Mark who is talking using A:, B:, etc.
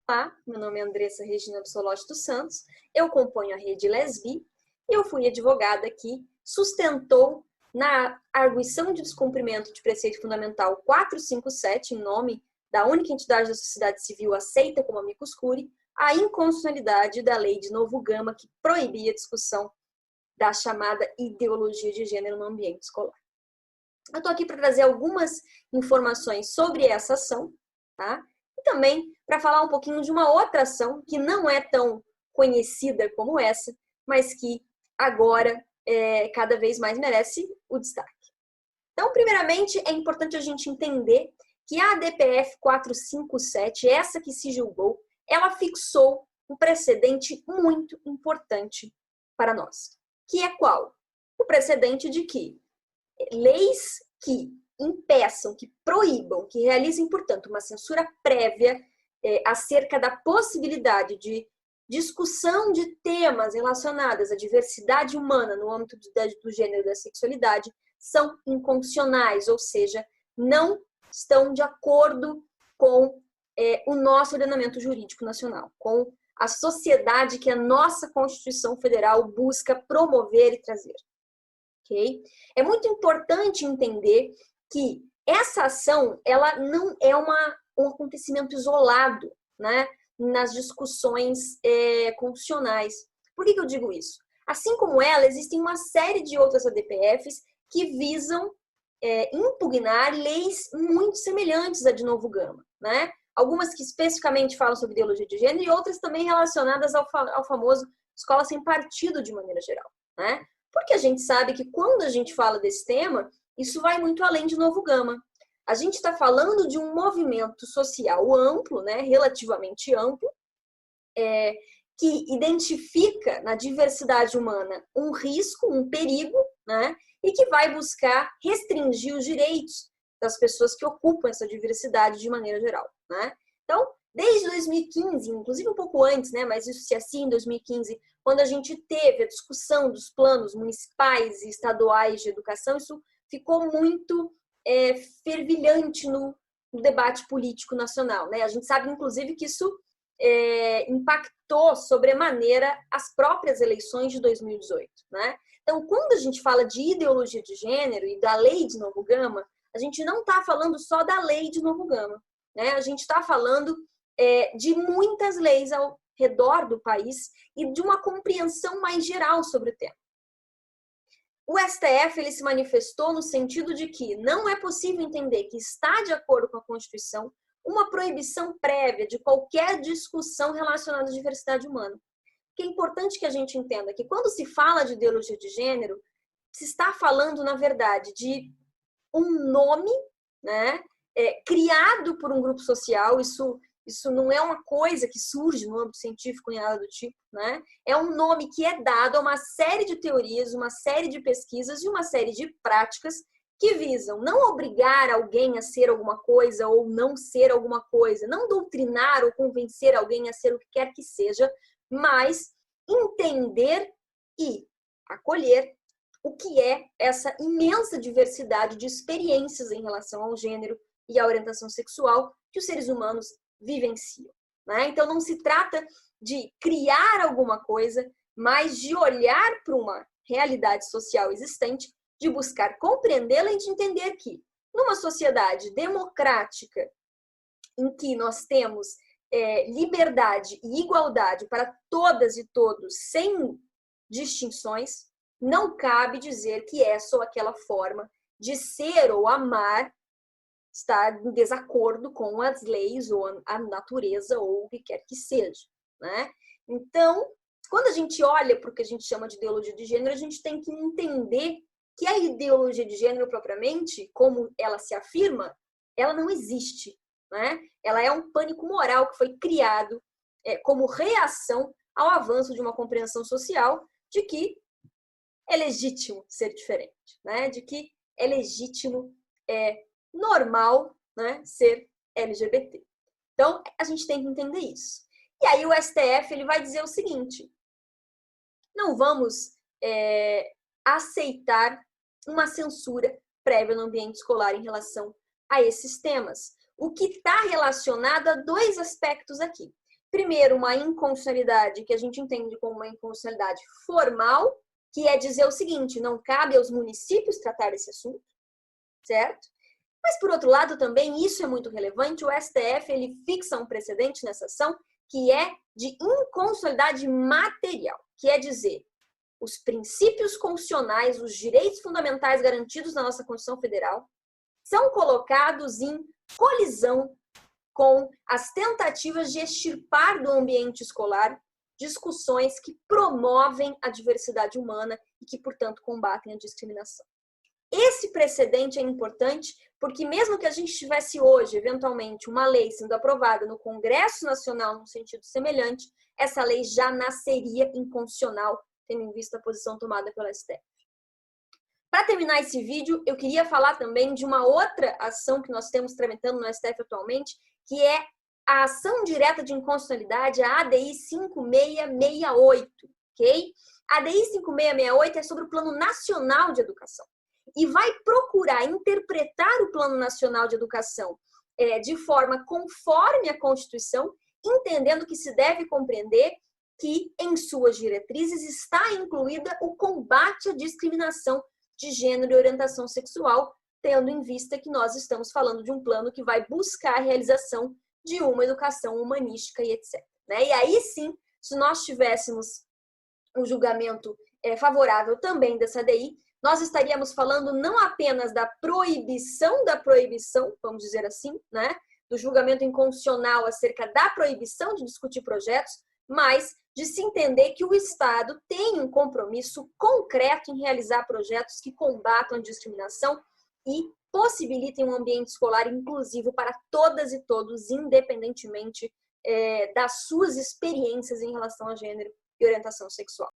A: Olá, meu nome é Andressa Regina Absolotti dos Santos, eu componho a rede Lesbi e eu fui advogada que sustentou na arguição de descumprimento de preceito fundamental 457, em nome da única entidade da sociedade civil aceita como amicus curiae, a inconstitucionalidade da lei de Novo Gama que proibia a discussão da chamada ideologia de gênero no ambiente escolar. Eu estou aqui para trazer algumas informações sobre essa ação, tá? E também para falar um pouquinho de uma outra ação que não é tão conhecida como essa, mas que agora cada vez mais merece o destaque. Então, primeiramente, é importante a gente entender que a ADPF 457, essa que se julgou, ela fixou um precedente muito importante para nós. Que é qual? O precedente de que leis que impeçam, que proíbam, que realizem, portanto, uma censura prévia acerca da possibilidade de discussão de temas relacionados à diversidade humana no âmbito do gênero e da sexualidade são inconstitucionais, ou seja, não estão de acordo com o nosso ordenamento jurídico nacional, com a sociedade que a nossa Constituição Federal busca promover e trazer. Okay? É muito importante entender que essa ação ela não é um acontecimento isolado, né, nas discussões constitucionais. Por que eu digo isso? Assim como ela, existem uma série de outras ADPFs que visam impugnar leis muito semelhantes à de Novo Gama, né? Algumas que especificamente falam sobre ideologia de gênero e outras também relacionadas ao famoso escola sem partido de maneira geral, né? Porque a gente sabe que quando a gente fala desse tema, isso vai muito além de Novo Gama. A gente está falando de um movimento social amplo, né, relativamente amplo, que identifica na diversidade humana um risco, um perigo, né, e que vai buscar restringir os direitos das pessoas que ocupam essa diversidade de maneira geral, né? Então, desde 2015, inclusive um pouco antes, né, mas isso se assim em 2015, quando a gente teve a discussão dos planos municipais e estaduais de educação, isso ficou muito fervilhante no debate político nacional, né? A gente sabe, inclusive, que isso impactou sobremaneira as próprias eleições de 2018, né? Então, quando a gente fala de ideologia de gênero e da lei de Novo Gama, a gente não está falando só da lei de Novo Gama, né? A gente está falando de muitas leis ao redor do país e de uma compreensão mais geral sobre o tema. O STF ele se manifestou no sentido de que não é possível entender que está de acordo com a Constituição uma proibição prévia de qualquer discussão relacionada à diversidade humana. O que é importante que a gente entenda que quando se fala de ideologia de gênero, se está falando, na verdade, de um nome, né, criado por um grupo social, isso não é uma coisa que surge no âmbito científico nem nada do tipo, né? É um nome que é dado a uma série de teorias, uma série de pesquisas e uma série de práticas que visam não obrigar alguém a ser alguma coisa ou não ser alguma coisa, não doutrinar ou convencer alguém a ser o que quer que seja, mas entender e acolher o que é essa imensa diversidade de experiências em relação ao gênero e à orientação sexual que os seres humanos vivenciam, né? Então não se trata de criar alguma coisa, mas de olhar para uma realidade social existente, de buscar compreendê-la e de entender que numa sociedade democrática em que nós temos liberdade e igualdade para todas e todos, sem distinções, não cabe dizer que essa ou aquela forma de ser ou amar está em desacordo com as leis ou a natureza ou o que quer que seja, né? Então, quando a gente olha para o que a gente chama de ideologia de gênero, a gente tem que entender que a ideologia de gênero propriamente, como ela se afirma, ela não existe, né? Ela é um pânico moral que foi criado como reação ao avanço de uma compreensão social de que é legítimo ser diferente, né? De que é legítimo, normal, né, ser LGBT. Então, a gente tem que entender isso. E aí o STF ele vai dizer o seguinte: não vamos aceitar uma censura prévia no ambiente escolar em relação a esses temas. O que está relacionado a dois aspectos aqui. primeiro, uma inconstitucionalidade que a gente entende como uma inconstitucionalidade formal, que é dizer o seguinte, não cabe aos municípios tratar esse assunto, certo? Mas, por outro lado, também, isso é muito relevante, o STF ele fixa um precedente nessa ação que é de inconstitucionalidade material, que é dizer, os princípios constitucionais, os direitos fundamentais garantidos na nossa Constituição Federal são colocados em colisão com as tentativas de extirpar do ambiente escolar discussões que promovem a diversidade humana e que, portanto, combatem a discriminação. Esse precedente é importante porque mesmo que a gente tivesse hoje, eventualmente, uma lei sendo aprovada no Congresso Nacional num sentido semelhante, essa lei já nasceria inconstitucional, tendo em vista a posição tomada pela STF. Para terminar esse vídeo, eu queria falar também de uma outra ação que nós temos tramitando no STF atualmente, que é a ação direta de inconstitucionalidade, a ADI 5668, ok? A ADI 5668 é sobre o Plano Nacional de Educação e vai procurar interpretar o Plano Nacional de Educação de forma conforme a Constituição, entendendo que se deve compreender que em suas diretrizes está incluída o combate à discriminação de gênero e orientação sexual, tendo em vista que nós estamos falando de um plano que vai buscar a realização de uma educação humanística e etc. E aí sim, se nós tivéssemos um julgamento favorável também dessa ADI, nós estaríamos falando não apenas da proibição, vamos dizer assim, do julgamento inconstitucional acerca da proibição de discutir projetos, mas de se entender que o Estado tem um compromisso concreto em realizar projetos que combatam a discriminação e possibilitem um ambiente escolar inclusivo para todas e todos, independentemente das suas experiências em relação a gênero e orientação sexual.